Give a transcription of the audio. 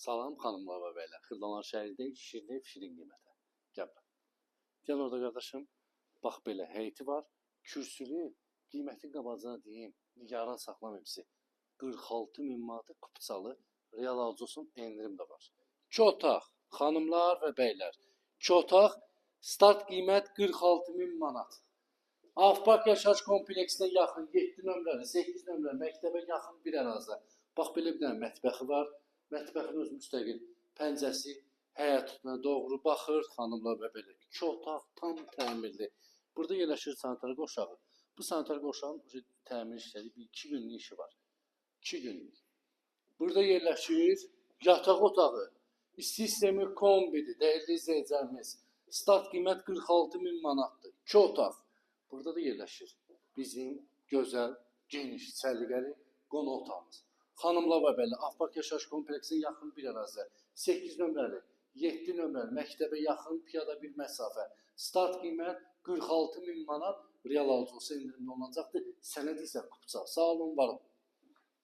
Salam xanımlar və bəylər. Xırdalan şəhərində şirin ev, şirin qiymətə. Gəl. Gəl orada qardaşım. Bax belə heyti var. Kürsülü qiymətin qabağına deyim. Nigaran saxlamayım sizi. 46.000 manata kupçalı real alıcısının endirim də var. 2 otaq xanımlar və bəylər. 2 otaq start qiymət 46.000 manat. Avpark yaşayış kompleksinə yaxın 7 nömrəli, 8 nömrəli məktəbə yaxın bir ərazidə. Bax belə bir dənə mətbəxi var. Mətbəxin öz müstəqil pəncəsi həyatına doğru baxır, xanımlar və belə. 2 otaq tam təmirli. Burada yerləşir sanitar qoşağı. Bu sanitar qoşağın təmir işləri 2 günlük işi var. 2 günlük. Burada yerləşir yataq otağı. İsti sistemi kombidir, dəyərli izləyicilərimiz. Start qiymət 46.000 manatdır. 2 otaq. Burada da yerləşir bizim gözəl, geniş, səliqəli qonaq otağımız. Xanımlar və bəylər, Avpark yaşayış kompleksinə yaxın bir ərazidə 8 nömrəli, 7 nömrəli məktəbə yaxın piyada bir məsafə. Start qiymət 46.000 manat real alıcı olsa endirimli olunacaqdır. Sənəd isə kupça. Sağ olun, var olun.